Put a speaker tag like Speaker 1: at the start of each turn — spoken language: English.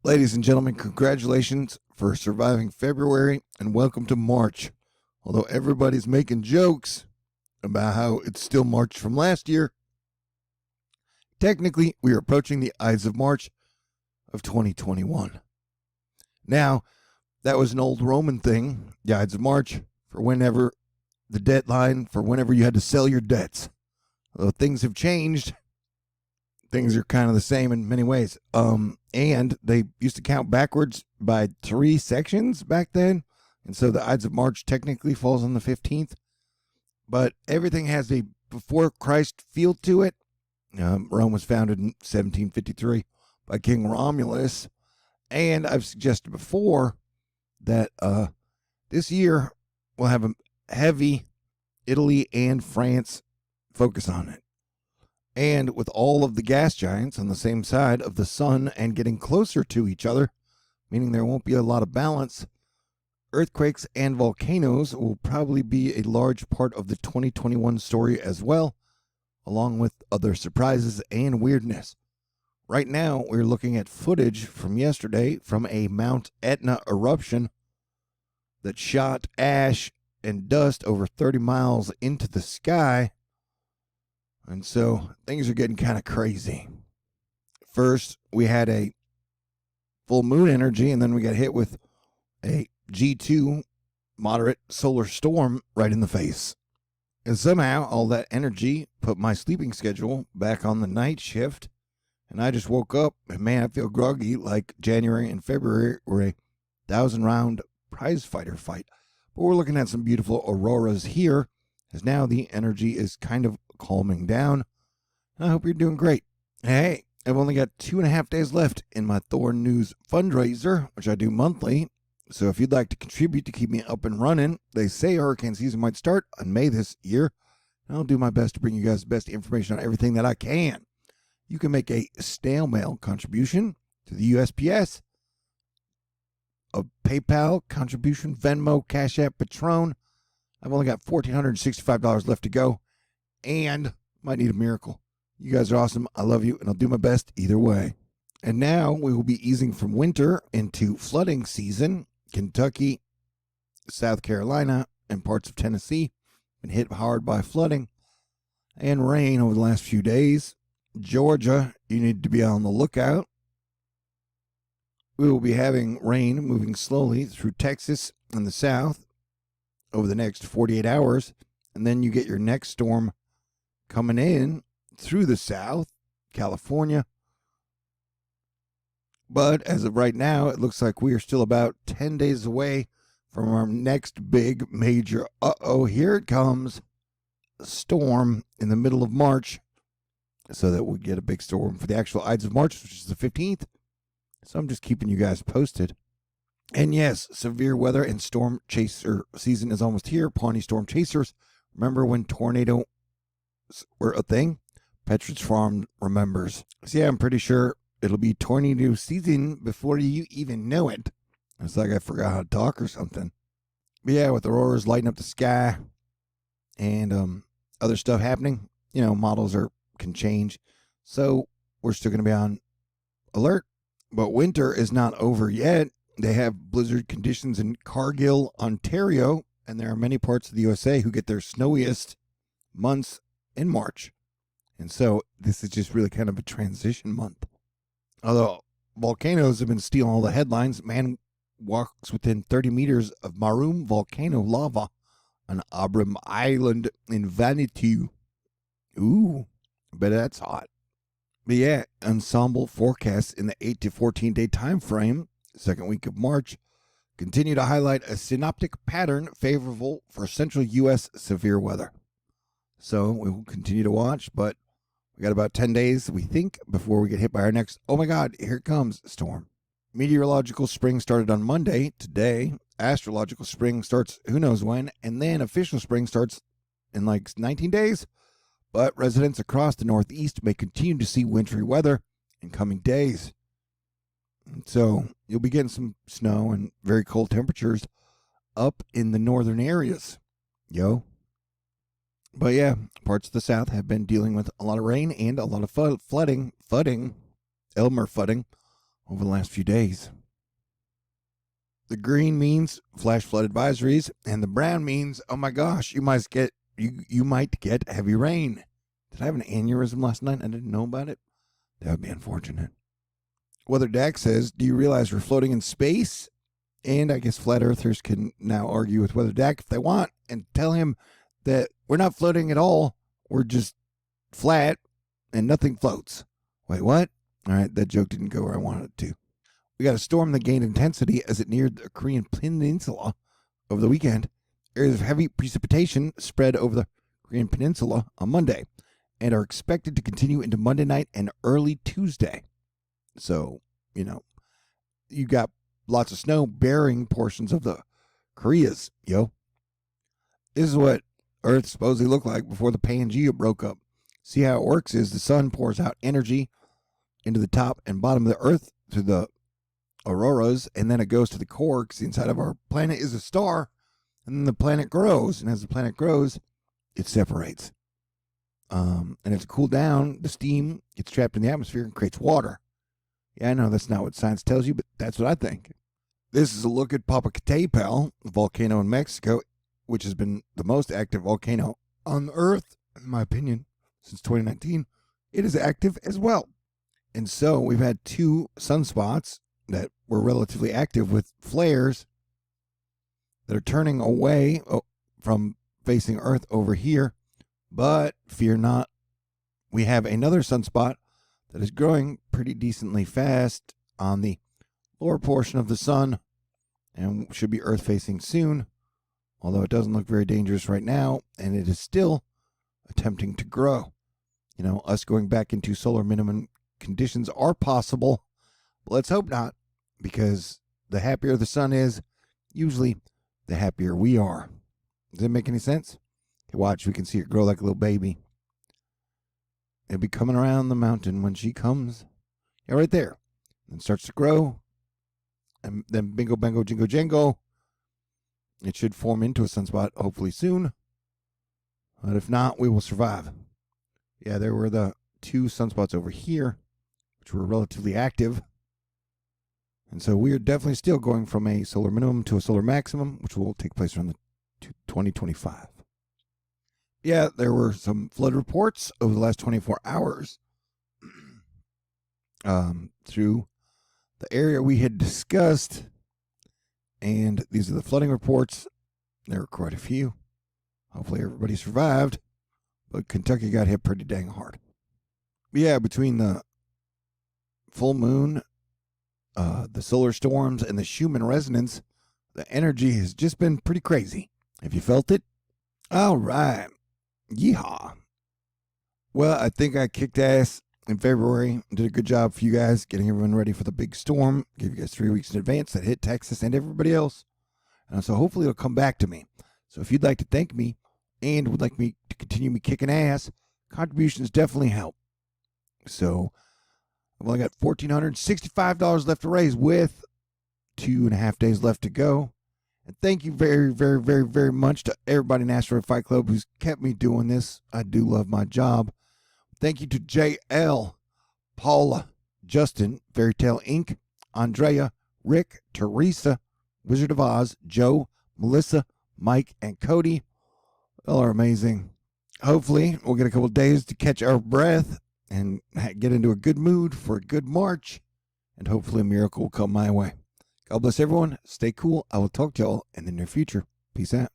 Speaker 1: Ladies and gentlemen, congratulations for surviving February and welcome to March. Although everybody's making jokes about how it's still March from last year, technically we are approaching the Ides of March of 2021. Now, that was an old Roman thing, the Ides of March, for whenever the deadline for whenever you had to sell your debts. Although things have changed, things are kind of the same in many ways. And they used to count backwards by 3 sections back then. And so the Ides of March technically falls on the 15th. But everything has a before Christ feel to it. Rome was founded in 1753 by King Romulus. And I've suggested before that this year we'll have a heavy Italy and France focus on it. And with all of the gas giants on the same side of the sun and getting closer to each other, meaning there won't be a lot of balance, earthquakes and volcanoes will probably be a large part of the 2021 story as well, along with other surprises and weirdness. Right now, we're looking at footage from yesterday from a Mount Etna eruption that shot ash and dust over 30 miles into the sky. And so things are getting kind of crazy. First, we had a full moon energy, and then we got hit with a G2 moderate solar storm right in the face. And somehow all that energy put my sleeping schedule back on the night shift. And I just woke up, and man, I feel groggy like January and February were a 1,000-round prize fighter fight. But we're looking at some beautiful auroras here, as now the energy is kind of calming down. And I hope you're doing great. Hey, I've only got 2.5 days left in my THORnews fundraiser, which I do monthly. So if you'd like to contribute to keep me up and running, they say hurricane season might start on May this year. And I'll do my best to bring you guys the best information on everything that I can. You can make a snail mail contribution to the USPS, a PayPal contribution, Venmo, CashApp, Patron. I've only got $1,465 left to go, and might need a miracle. You guys are awesome. I love you, and I'll do my best either way. And now we will be easing from winter into flooding season. Kentucky, South Carolina, and parts of Tennessee been hit hard by flooding and rain over the last few days. Georgia, you need to be on the lookout. We will be having rain moving slowly through Texas and the south over the next 48 hours, and then you get your next storm coming in through the south, California. But as of right now, it looks like we are still about 10 days away from our next big major, here it comes, storm in the middle of March, so that we'll get a big storm for the actual Ides of March, which is the 15th. So I'm just keeping you guys posted. And yes, severe weather and storm chaser season is almost here. Pawnee storm chasers. Remember when tornadoes were a thing? Petridge Farm remembers. So yeah, I'm pretty sure it'll be tornado season before you even know it. It's like I forgot how to talk or something. But yeah, with auroras lighting up the sky and other stuff happening, models can change. So we're still going to be on alert. But winter is not over yet. They have blizzard conditions in Cargill, Ontario, and there are many parts of the USA who get their snowiest months in March. And so this is just really kind of a transition month. Although volcanoes have been stealing all the headlines, man walks within 30 meters of Maroom volcano lava on Abram Island in Vanuatu. Ooh, I bet that's hot. But yeah, ensemble forecasts in the 8 to 14 day time frame, second week of March, continue to highlight a synoptic pattern favorable for central U.S. severe weather. So we will continue to watch, but we got about 10 days, we think, before we get hit by our next, oh my God, here it comes, storm. Meteorological spring started on Monday, today. Astrological spring starts who knows when, and then official spring starts in like 19 days. But residents across the Northeast may continue to see wintry weather in coming days. And so you'll be getting some snow and very cold temperatures up in the northern areas. But yeah, parts of the South have been dealing with a lot of rain and a lot of flooding, Elmer flooding, over the last few days. The green means flash flood advisories, and the brown means, oh my gosh, you might get heavy rain. Did I have an aneurysm last night? I didn't know about it. That would be unfortunate. Weather Dak says, do you realize we're floating in space? And I guess flat earthers can now argue with Weather Dak if they want and tell him that we're not floating at all. We're just flat and nothing floats. Wait, what? All right, that joke didn't go where I wanted it to. We got a storm that gained intensity as it neared the Korean Peninsula over the weekend. Areas of heavy precipitation spread over the Korean Peninsula on Monday and are expected to continue into Monday night and early Tuesday. So, you got lots of snow bearing portions of the Koreas, yo. This is what Earth supposedly looked like before the Pangea broke up. See how it works is the sun pours out energy into the top and bottom of the Earth through the auroras, and then it goes to the core because the inside of our planet is a star, and then the planet grows, and as the planet grows, it separates. And as it cools down, the steam gets trapped in the atmosphere and creates water. Yeah, I know that's not what science tells you, but that's what I think. This is a look at Popocatépetl, the volcano in Mexico, which has been the most active volcano on the Earth, in my opinion, since 2019. It is active as well. And so we've had 2 sunspots that were relatively active with flares that are turning away from facing Earth over here. But fear not, we have another sunspot that is growing pretty decently fast on the lower portion of the sun and should be Earth facing soon, although it doesn't look very dangerous right now, and it is still attempting to grow. Us going back into solar minimum conditions are possible, but let's hope not, because the happier the sun is, usually the happier we are. Does that make any sense? Okay, watch, we can see it grow like a little baby. It'll be coming around the mountain when she comes. Yeah, right there. And starts to grow. And then bingo, bango, jingo, jango. It should form into a sunspot hopefully soon. But if not, we will survive. Yeah, there were the 2 sunspots over here, which were relatively active. And so we are definitely still going from a solar minimum to a solar maximum, which will take place around the 2025. Yeah, there were some flood reports over the last 24 hours through the area we had discussed. And these are the flooding reports. There were quite a few. Hopefully everybody survived. But Kentucky got hit pretty dang hard. Yeah, between the full moon, the solar storms, and the Schumann resonance, the energy has just been pretty crazy. Have you felt it? All right. Yeehaw. Well, I think I kicked ass in February. Did a good job for you guys getting everyone ready for the big storm. Gave you guys 3 weeks in advance that hit Texas and everybody else. So hopefully it'll come back to me. So if you'd like to thank me and would like me to continue me kicking ass, contributions definitely help. So I've only got $1,465 left to raise with 2.5 days left to go. And thank you very, very, very, very much to everybody in Asteroid Fight Club who's kept me doing this. I do love my job. Thank you to JL, Paula, Justin, Fairytale Inc., Andrea, Rick, Teresa, Wizard of Oz, Joe, Melissa, Mike, and Cody. All are amazing. Hopefully, we'll get a couple days to catch our breath and get into a good mood for a good March. And hopefully a miracle will come my way. God bless everyone. Stay cool. I will talk to y'all in the near future. Peace out.